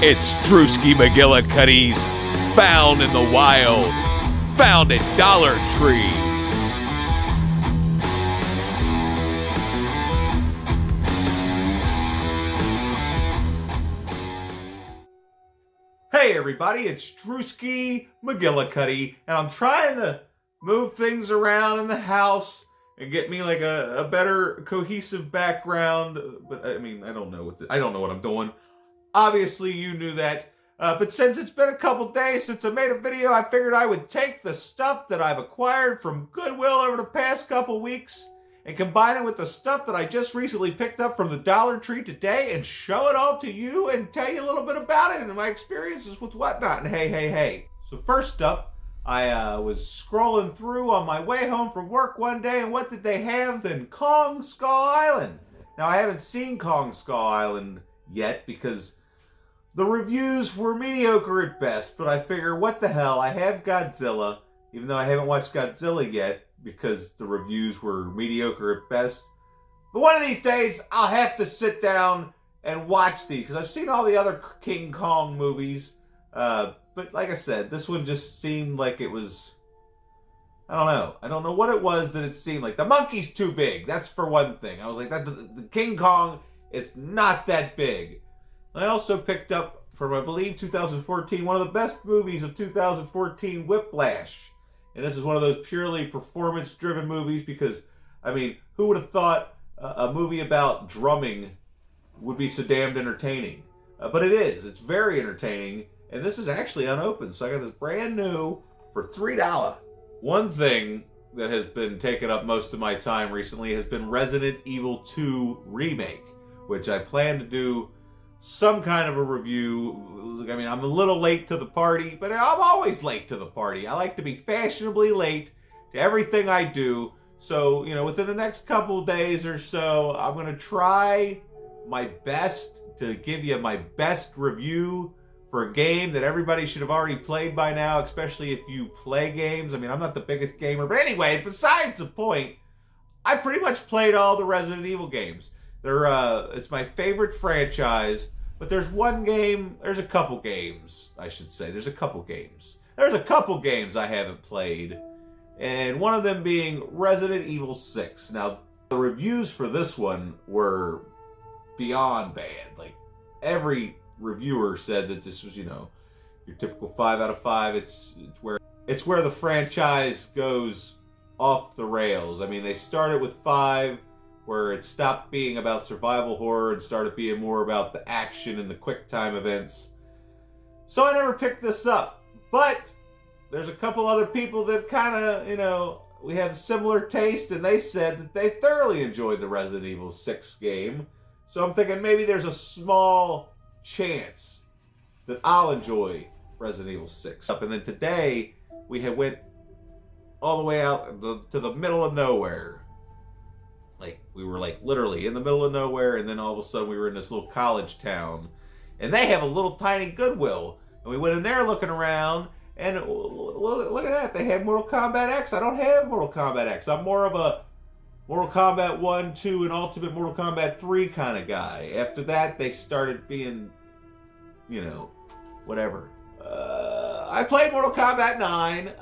It's Drewski McGillicuddy's Found in the Wild, found at Dollar Tree. Hey everybody, it's Drewski McGillicuddy, and I'm trying to move things around in the house and get me like a better cohesive background. But I mean, I don't know what I'm doing. Obviously, you knew that. But since it's been a couple days since I made a video, I figured I would take the stuff that I've acquired from Goodwill over the past couple weeks and combine it with the stuff that I just recently picked up from the Dollar Tree today and show it all to you and tell you a little bit about it and my experiences with whatnot. And hey. So first up, I was scrolling through on my way home from work one day, and what did they have then? Kong Skull Island. Now, I haven't seen Kong Skull Island yet because the reviews were mediocre at best, but I figure, what the hell, I have Godzilla, even though I haven't watched Godzilla yet because the reviews were mediocre at best. But one of these days, I'll have to sit down and watch these, because I've seen all the other King Kong movies, but like I said, this one just seemed like it was, I don't know what it was that it seemed like. The monkey's too big, that's for one thing. I was like, the King Kong is not that big. I also picked up from, I believe, 2014, one of the best movies of 2014, Whiplash. And this is one of those purely performance-driven movies because, I mean, who would have thought a movie about drumming would be so damned entertaining? But it is. It's very entertaining. And this is actually unopened, so I got this brand new for $3. One thing that has been taking up most of my time recently has been Resident Evil 2 Remake, which I plan to do some kind of a review. I mean, I'm a little late to the party, but I'm always late to the party. I like to be fashionably late to everything I do. So, you know, within the next couple days or so, I'm going to try my best to give you my best review for a game that everybody should have already played by now, especially if you play games. I mean, I'm not the biggest gamer, but anyway, besides the point, I pretty much played all the Resident Evil games. It's my favorite franchise, but there's a couple games, I should say. There's a couple games I haven't played, and one of them being Resident Evil 6. Now, the reviews for this one were beyond bad. Like, every reviewer said that this was, you know, your typical 5 out of 5. It's where the franchise goes off the rails. I mean, they started with 5, where it stopped being about survival horror and started being more about the action and the quick time events. So I never picked this up, but there's a couple other people that kind of, you know, we have similar taste, and they said that they thoroughly enjoyed the Resident Evil 6 game. So I'm thinking maybe there's a small chance that I'll enjoy Resident Evil 6. And then today, we had went all the way out to the middle of nowhere. Like, we were like literally in the middle of nowhere, and then all of a sudden we were in this little college town, and they have a little tiny Goodwill, and we went in there looking around, and look at that, they had Mortal Kombat X. I don't have Mortal Kombat X. I'm more of a Mortal Kombat 1, 2, and Ultimate Mortal Kombat 3 kind of guy. After that, they started being, you know, whatever. I played Mortal Kombat 9.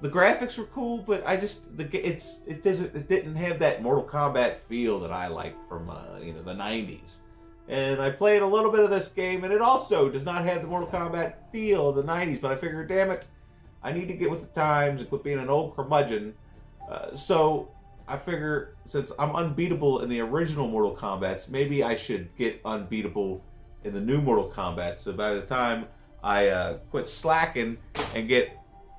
The graphics were cool, but it didn't have that Mortal Kombat feel that I like from you know, the 90s. And I played a little bit of this game, and it also does not have the Mortal Kombat feel of the 90s. But I figured, damn it, I need to get with the times and quit being an old curmudgeon. So I figure, since I'm unbeatable in the original Mortal Kombats, maybe I should get unbeatable in the new Mortal Kombat. So by the time I quit slacking and get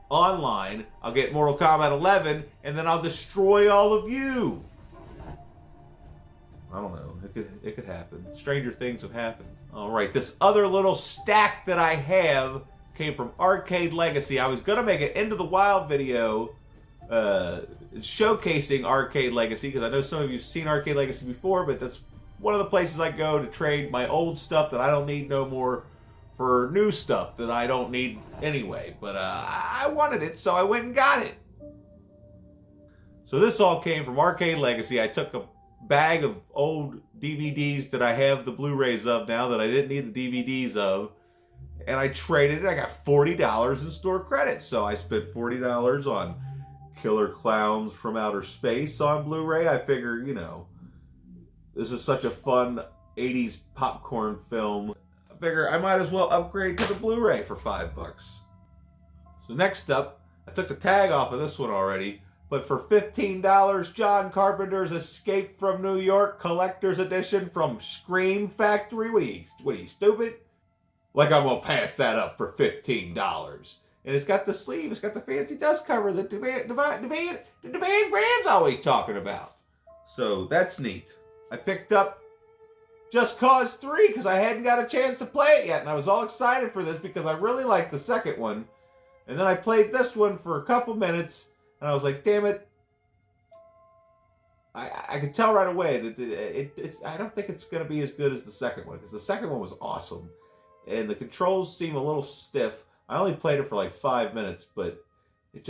online, I'll get Mortal Kombat 11, and then I'll destroy all of you. I don't know. It could happen. Stranger things have happened. All right, this other little stack that I have came from Arcade Legacy. I was gonna make an Into the Wild video showcasing Arcade Legacy, because I know some of you've seen Arcade Legacy before, but that's one of the places I go to trade my old stuff that I don't need no more for new stuff that I don't need anyway. But I wanted it, so I went and got it. So this all came from Arcade Legacy. I took a bag of old DVDs that I have the Blu-rays of now that I didn't need the DVDs of, and I traded it. I got $40 in store credits. So I spent $40 on Killer Clowns from Outer Space on Blu-ray. I figure, you know, this is such a fun 80s popcorn film. I figure I might as well upgrade to the Blu-ray for $5. So next up, I took the tag off of this one already, but for $15, John Carpenter's Escape from New York Collector's Edition from Scream Factory. What are you, stupid? Like I'm gonna pass that up for $15. And it's got the sleeve, it's got the fancy dust cover that Devan Graham's always talking about. So that's neat. I picked up Just Cause 3 because I hadn't got a chance to play it yet, and I was all excited for this because I really liked the second one. And then I played this one for a couple minutes, and I was like, damn it. I could tell right away that I don't think it's going to be as good as the second one, because the second one was awesome. And the controls seem a little stiff. I only played it for like 5 minutes, but it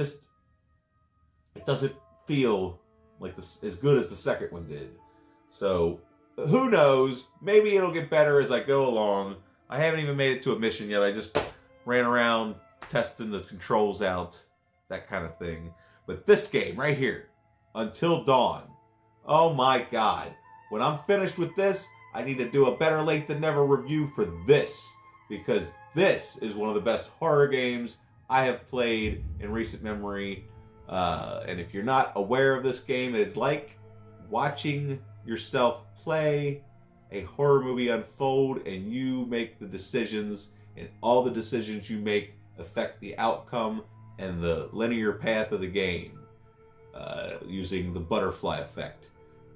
doesn't feel like as good as the second one did. So, who knows? Maybe it'll get better as I go along. I haven't even made it to a mission yet. I just ran around testing the controls out, that kind of thing. But this game right here, Until Dawn, oh my God. When I'm finished with this, I need to do a Better Late Than Never review for this, because this is one of the best horror games I have played in recent memory. And if you're not aware of this game, it's like watching yourself play a horror movie unfold, and you make the decisions, and all the decisions you make affect the outcome and the linear path of the game, using the butterfly effect,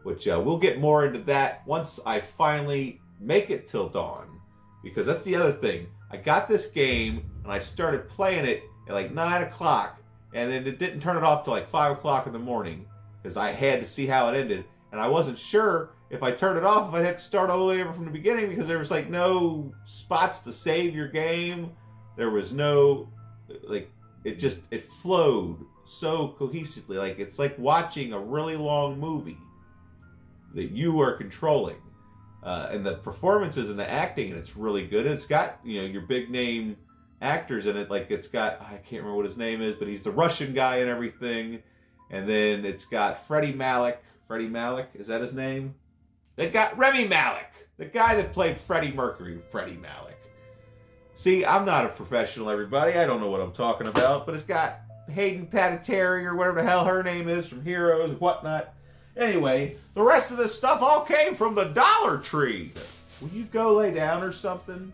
which we'll get more into that once I finally make it till dawn, because that's the other thing. I got this game and I started playing it at like 9 o'clock, and then it didn't turn it off till like 5 o'clock in the morning because I had to see how it ended, and I wasn't sure if I turned it off if I'd have to start all the way over from the beginning, because there was like no spots to save your game. There was no, like, it flowed so cohesively. Like, it's like watching a really long movie that you are controlling. And the performances and the acting, and it's really good. And it's got, you know, your big name actors in it. Like, it's got, I can't remember what his name is, but he's the Russian guy and everything. And then it's got Freddie Malik. Freddie Malik, is that his name? It got Remy Malik, the guy that played Freddie Mercury, Freddie Malik. See, I'm not a professional, everybody. I don't know what I'm talking about, but it's got Hayden Panettiere, or whatever the hell her name is, from Heroes and whatnot. Anyway, the rest of this stuff all came from the Dollar Tree. Will you go lay down or something?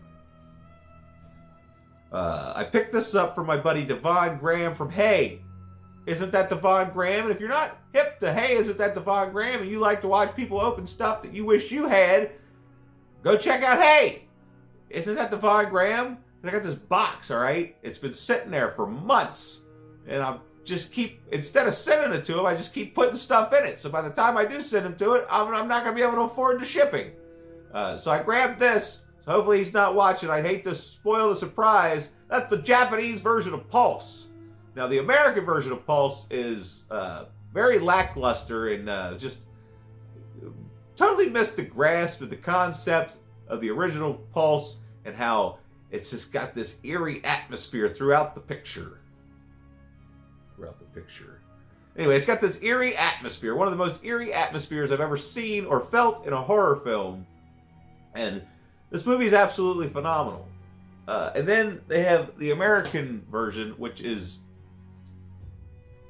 I picked this up from my buddy Devon Graham from Hey, Isn't That Devon Graham? And if you're not hip to Hey, Isn't That Devon Graham, and you like to watch people open stuff that you wish you had, go check out Hey, Isn't That Devon Graham? I got this box, all right? It's been sitting there for months, and I'm just instead of sending it to him, I just keep putting stuff in it. So by the time I do send him to it, I'm not going to be able to afford the shipping. So I grabbed this. So hopefully he's not watching. I'd hate to spoil the surprise. That's the Japanese version of Pulse. Now, the American version of Pulse is very lackluster and just totally missed the grasp of the concept of the original Pulse, and how it's just got this eerie atmosphere throughout the picture. Anyway, it's got this eerie atmosphere. One of the most eerie atmospheres I've ever seen or felt in a horror film. And this movie is absolutely phenomenal. And then they have the American version, which is,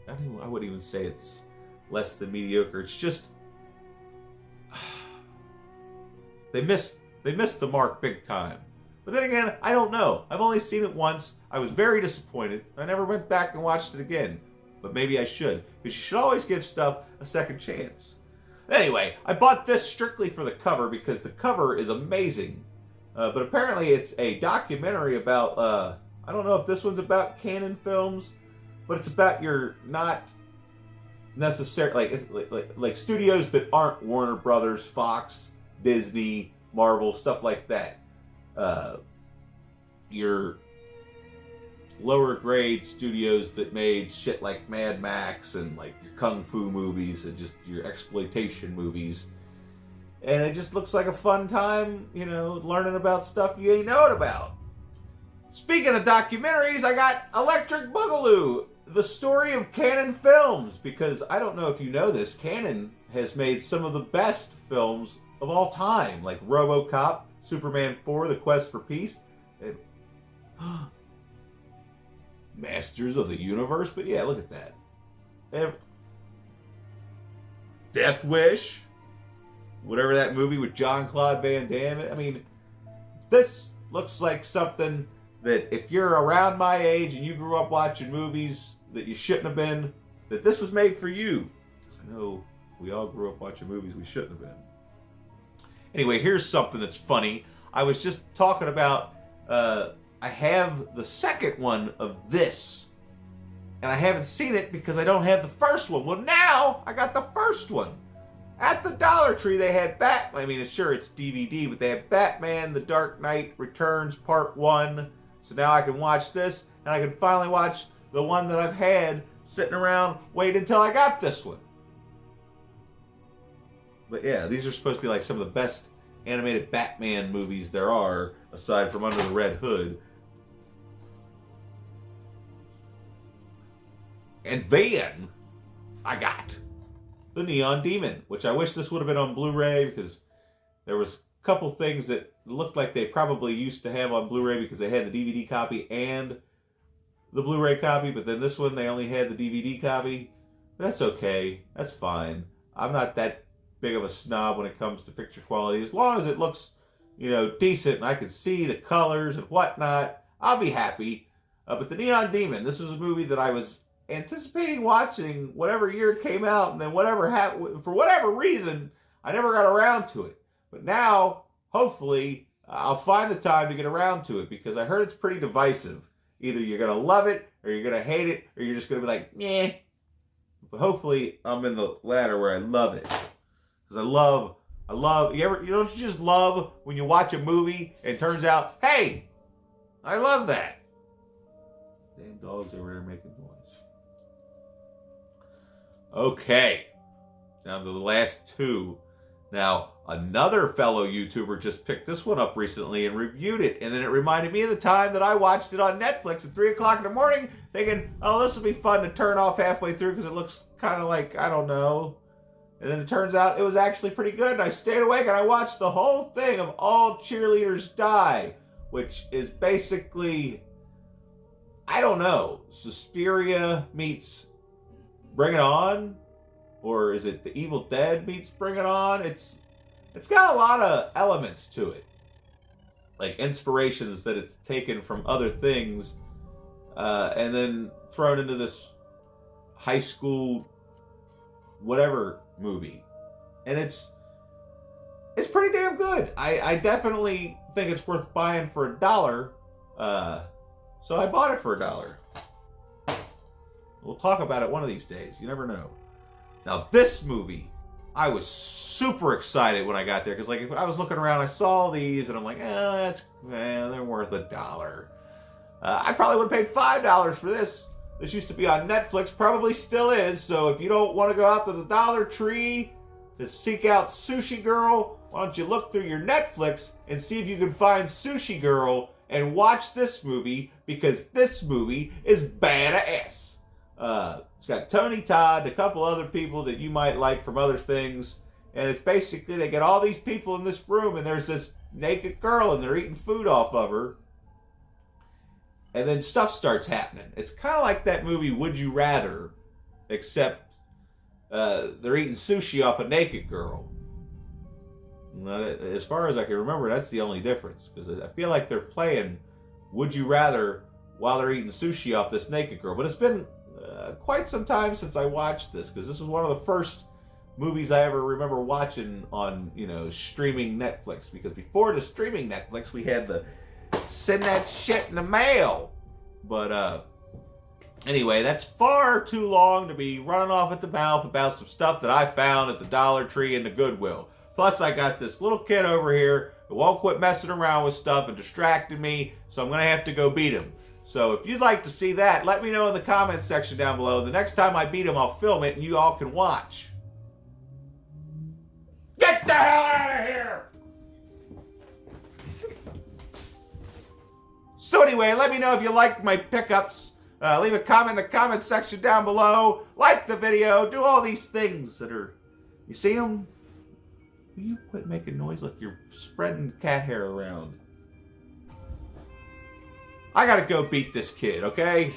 I wouldn't even say it's less than mediocre. It's just, they missed the mark big time. But then again, I don't know. I've only seen it once. I was very disappointed. I never went back and watched it again. But maybe I should. Because you should always give stuff a second chance. Anyway, I bought this strictly for the cover because the cover is amazing. But apparently it's a documentary about, I don't know if this one's about Canon films, but it's about your not necessarily, like studios that aren't Warner Brothers, Fox, Disney, Marvel, stuff like that. Your lower grade studios that made shit like Mad Max and like your kung fu movies and just your exploitation movies. And it just looks like a fun time, you know, learning about stuff you ain't knowing about. Speaking of documentaries, I got Electric Boogaloo, the story of Canon films, because I don't know if you know this, Canon has made some of the best films of all time, like RoboCop, Superman 4, The Quest for Peace, and Masters of the Universe. But yeah, look at that. And Death Wish, whatever that movie with Jean-Claude Van Damme. I mean, this looks like something that if you're around my age and you grew up watching movies that you shouldn't have been, that this was made for you. I know we all grew up watching movies we shouldn't have been. Anyway, here's something that's funny. I was just talking about, I have the second one of this, and I haven't seen it because I don't have the first one. Well, now I got the first one. At the Dollar Tree, they had I mean, sure, it's DVD, but they had Batman, The Dark Knight Returns Part 1. So now I can watch this, and I can finally watch the one that I've had sitting around waiting until I got this one. But yeah, these are supposed to be like some of the best animated Batman movies there are, aside from Under the Red Hood. And then I got the Neon Demon, which I wish this would have been on Blu-ray, because there was a couple things that looked like they probably used to have on Blu-ray because they had the DVD copy and the Blu-ray copy, but then this one they only had the DVD copy. But that's okay. That's fine. I'm not that big of a snob when it comes to picture quality. As long as it looks, you know, decent and I can see the colors and whatnot, I'll be happy. But the Neon Demon, this was a movie that I was anticipating watching whatever year it came out, and then whatever happened, for whatever reason, I never got around to it. But now, hopefully, I'll find the time to get around to it, because I heard it's pretty divisive. Either you're going to love it, or you're going to hate it, or you're just going to be like, meh. But hopefully, I'm in the latter where I love it. Because I love, you don't just love when you watch a movie and it turns out, hey, I love that. Damn dogs over there making noise. Okay, down to the last two. Now, another fellow YouTuber just picked this one up recently and reviewed it, and then it reminded me of the time that I watched it on Netflix at 3 o'clock in the morning, thinking, oh, this will be fun to turn off halfway through because it looks kind of like, I don't know. And then it turns out it was actually pretty good, and I stayed awake and I watched the whole thing of All Cheerleaders Die, which is basically, I don't know, Suspiria meets Bring It On? Or is it The Evil Dead meets Bring It On? It's got a lot of elements to it. Like inspirations that it's taken from other things and then thrown into this high school whatever movie. And it's pretty damn good. I definitely think it's worth buying for $1. So I bought it for $1. We'll talk about it one of these days. You never know. Now, this movie, I was super excited when I got there. Because, like, if I was looking around, I saw these, and I'm like, they're worth $1. I probably would have paid $5 for this. This used to be on Netflix. Probably still is. So if you don't want to go out to the Dollar Tree to seek out Sushi Girl, why don't you look through your Netflix and see if you can find Sushi Girl and watch this movie. Because this movie is badass. It's got Tony Todd, a couple other people that you might like from other things, and it's basically they get all these people in this room, and there's this naked girl, and they're eating food off of her, and then stuff starts happening. It's kind of like that movie Would You Rather, except they're eating sushi off a naked girl. As far as I can remember, that's the only difference, because I feel like they're playing Would You Rather while they're eating sushi off this naked girl. But it's been quite some time since I watched this, because this was one of the first movies I ever remember watching on, streaming Netflix. Because before the streaming Netflix, we had to send that shit in the mail. But, anyway, that's far too long to be running off at the mouth about some stuff that I found at the Dollar Tree and the Goodwill. Plus, I got this little kid over here who won't quit messing around with stuff and distracting me, so I'm going to have to go beat him. So if you'd like to see that, let me know in the comments section down below. The next time I beat him, I'll film it and you all can watch. Get the hell out of here! So anyway, let me know if you liked my pickups. Leave a comment in the comment section down below. Like the video. Do all these things that are... You see them? Will you quit making noise like you're spreading cat hair around? I gotta go beat this kid, okay?